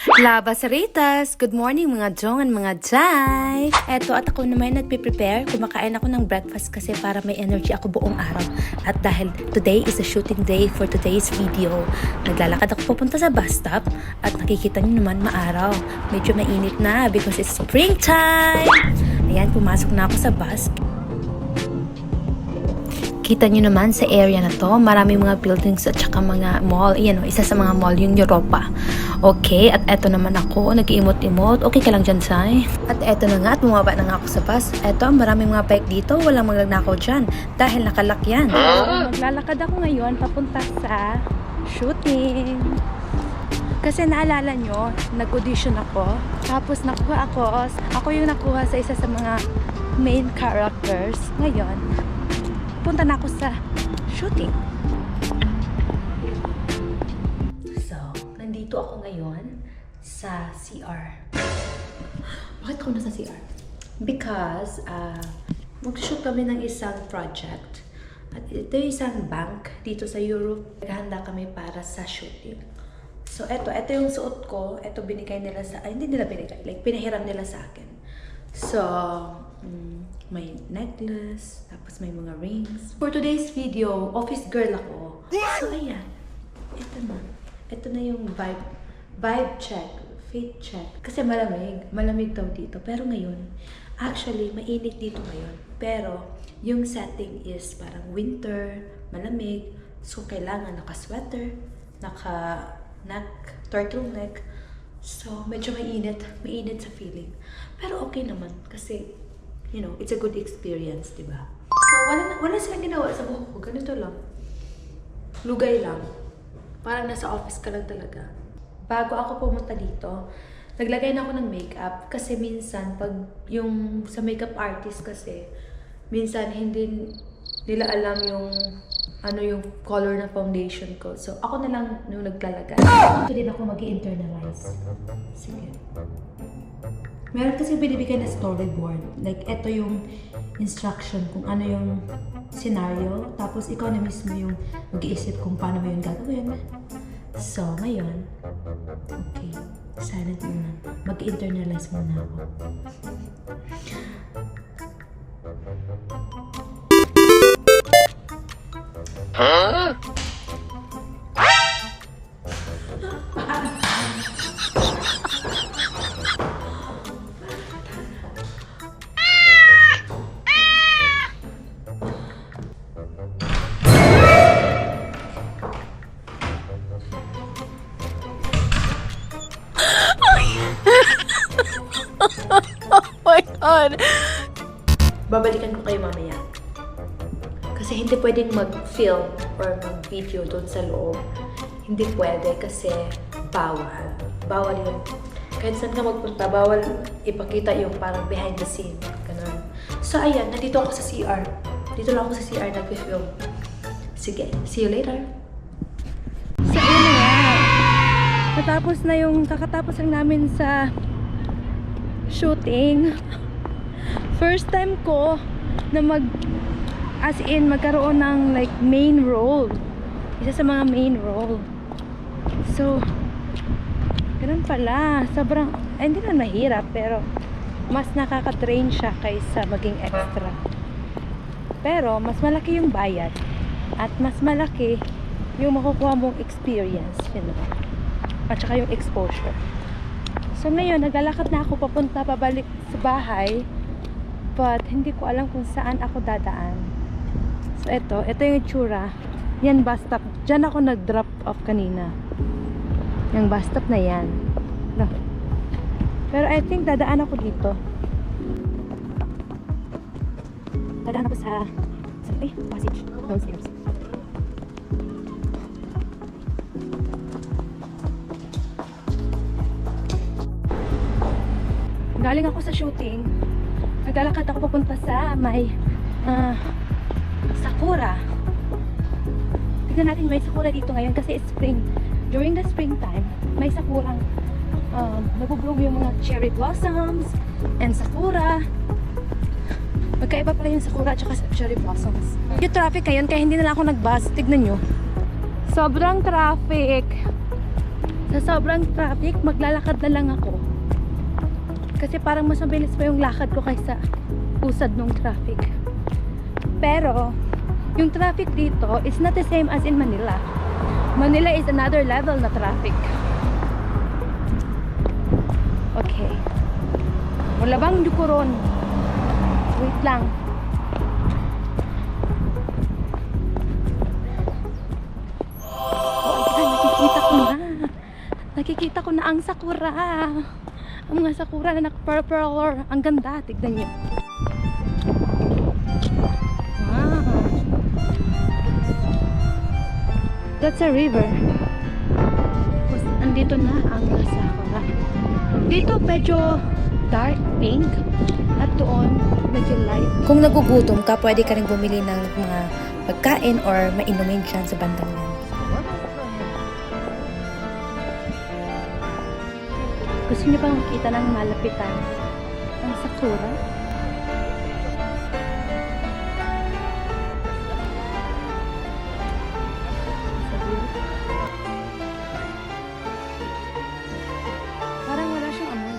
Labasaritas! Good morning mga Jong and mga Jai! Eto at ako naman nagpe-prepare. Kumakain ako ng breakfast kasi para may energy ako buong araw. At dahil today is a shooting day for today's video, naglalakad ako papunta sa bus stop at nakikita nyo naman maaraw. Medyo mainit na because it's springtime! Ayan, pumasok na ako sa bus. Kita nyo naman sa area na to, maraming mga buildings at saka mga mall. Yan, isa sa mga mall yung Europa. Okay, at eto naman ako, nag-iimot-imot. Okay ka lang dyan, Sai? At eto na nga, at bumaba na nga ako sa bus. Eto, maraming mga bike dito, walang magnanakaw dyan. Dahil nakalak yan. Maglalakad ako ngayon, papunta sa shooting. Kasi naalala nyo, nag-audition ako. Tapos nakuha ako. Ako yung nakuha sa isa sa mga main characters. Ngayon, punta na ako sa shooting. So, nandito ako ngayon sa CR. Bakit ako nasa CR? Because, mag-shoot kami ng isang project. At ito yung isang bank dito sa Europe. Naghahanda kami para sa shooting. So, ito yung suot ko. Ito binigay nila sa, hindi nila binigay. Like, pinahiram nila sa akin. So, may necklace, tapos may mga rings. For today's video, office girl ako. So, ayan. Ito na. Ito na yung vibe check, fit check. Kasi malamig. Malamig daw dito. Pero ngayon, actually, mainit dito ngayon. Pero, yung setting is parang winter, malamig. So, kailangan naka-sweater, naka-neck, turtleneck. So, medyo mainit. Mainit sa feeling. Pero okay naman. Kasi, you know, it's a good experience, di ba? So, wala silang ginawa sa buhok ko. Ganito lang. Lugay lang. Parang nasa office ka lang talaga. Bago ako pumunta dito, naglagay na ako ng makeup. Kasi minsan, pag yung sa makeup artist kasi, minsan hindi nila alam yung ano yung color na foundation ko. So, ako na lang nung naglalagay. Ito din ako mag-i-internalize. Sige. Meron kasi binibigay na storyboard. Like, ito yung instruction kung ano yung scenario. Tapos, ikaw na mismo yung mag-iisip kung paano mo yung gagawin. So, ngayon, okay, silent muna. Mag-internalize muna ako. Huh? Oh my God! Babalikan ko kayo mamaya. Kasi hindi pwedeng mag-film or mag-video doon sa loob. Hindi pwede kasi bawal. Bawal yun. Kahit saan ka magpunta, bawal ipakita yung parang behind the scene. Ganun. So, ayan. Nandito ako sa CR. Dito lang ako sa CR nag-film. Sige. See you later. So, yun na nga. Kakatapos lang namin sa shooting. First time ko na magkaroon ng like main role. Isa sa mga main role. So, ganun pala. Sobrang, hindi na mahirap, pero mas nakaka-train siya kaysa maging extra. Pero, mas malaki yung bayad. At mas malaki yung makukuha mong experience, you know. At saka yung exposure. So, ngayon, naglalakad na ako pabalik sa bahay. But, hindi ko alam kung saan ako dadaan. So, ito yung itsura. Yan, bus stop. Diyan ako nag-drop off kanina. Yung bus stop na yan. No. Pero, I think, dadaan ako dito. Dadaan ako sa passage. Downstairs. Galing ako sa shooting. Naglalakad ako papunta sa may sakura. Tignan natin, may sakura dito ngayon kasi it's spring. During the springtime, may sakurang nabubulog yung mga cherry blossoms and sakura. Magkaiba pala yung sakura at saka cherry blossoms. Yung traffic ngayon kaya hindi na lang ako nag-bus. Tignan nyo. Sobrang traffic. Sa sobrang traffic, maglalakad na lang ako. Kasi parang mas mabilis pa yung lakad ko kaysa usad ng traffic. Pero, yung traffic dito is not the same as in Manila. Manila is another level na traffic. Okay. Wala bang dukuron? Wait lang. Oh, ayan, nakikita ko na. Nakikita ko na ang sakura. Ang mga sakura na naka-purple. Ang ganda. Tignan niyo. Wow. That's a river. Tapos, andito na ang sakura. Dito medyo dark pink. At doon, medyo light. Kung nagugutom ka, pwede ka rin bumili ng mga pagkain or mainumin dyan sa bandang yan. Gusto niyo bang makita ng malapitan ang sakura? Parang wala siyang amoy.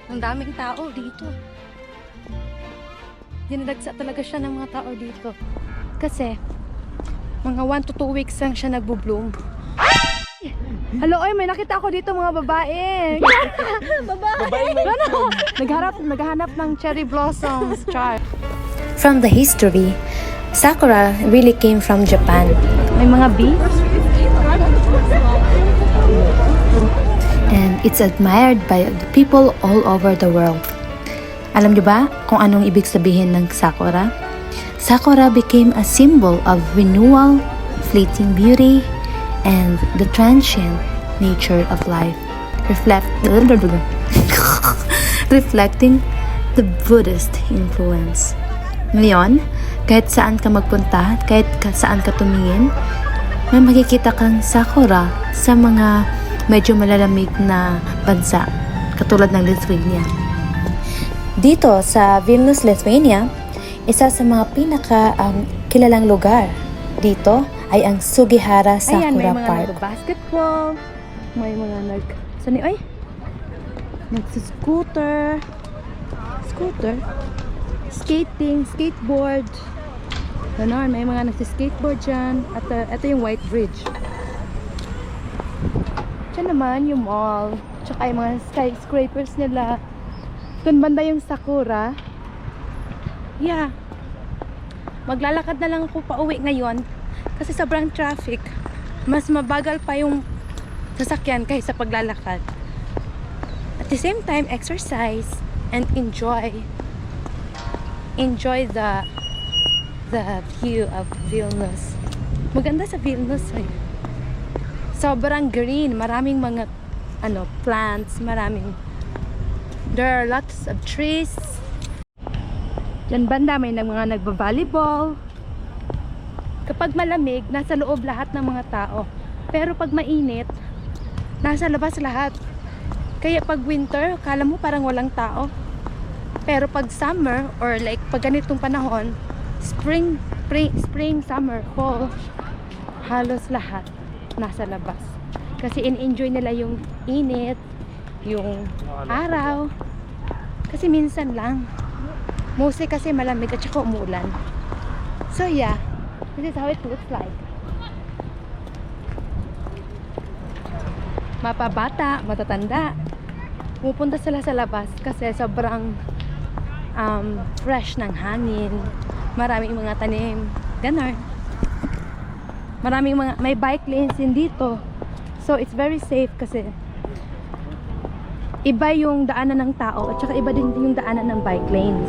Ang daming tao dito. Dinadagsa talaga siya ng mga tao dito. Kasi, mga 1 to 2 weeks lang siya nagbo-bloom. Hello, oy, may nakita ako dito mga babae. Babae. Ano? Naghahanap ng cherry blossoms. Char. From the history, sakura really came from Japan. May mga bees. And it's admired by the people all over the world. Alam niyo ba kung anong ibig sabihin ng sakura? Sakura became a symbol of renewal, fleeting beauty, and the transient nature of life. Reflecting the Buddhist influence. Ngayon, kahit saan ka magpunta, kahit saan ka tumingin, may makikita kang sakura sa mga medyo malalamig na bansa, katulad ng Lithuania. Dito sa Vilnius, Lithuania, isa sa mga kilalang lugar dito ay ang Sugihara Sakura Ayan, may mga Park. nag-basketball, may mga nagsuscooter, skating, skateboard. Ganon, may mga nagsiskateboard dyan. At ito yung White Bridge. Diyan naman yung mall. Tsaka yung mga skyscrapers nila. Doon banda yung Sakura. Yeah. Maglalakad na lang ako pa uwi ngayon. Kasi sobrang traffic. Mas mabagal pa yung sasakyan kaysa paglalakad. At the same time, exercise and enjoy the view of Vilnius. Maganda sa Vilnius eh. Sobrang green, maraming mga plants, there are lots of trees. Diyan banda may mga nagba-volleyball. Kapag malamig, nasa loob lahat ng mga tao. Pero pag mainit, nasa labas lahat. Kaya pag winter, kala mo parang walang tao. Pero pag summer or like pag ganitong panahon, spring, summer, fall, halos lahat nasa labas. Kasi in-enjoy nila yung init, yung araw. Kasi minsan lang. Mostly kasi malamig at saka umulan. So yeah, this is how it looks like. Mapabata, matatanda, pupunta sila sa labas kasi sobrang fresh ng hangin. Maraming mga tanim, ganon. May bike lanes din dito. So it's very safe kasi iba yung daanan ng tao at saka iba din yung daanan ng bike lanes.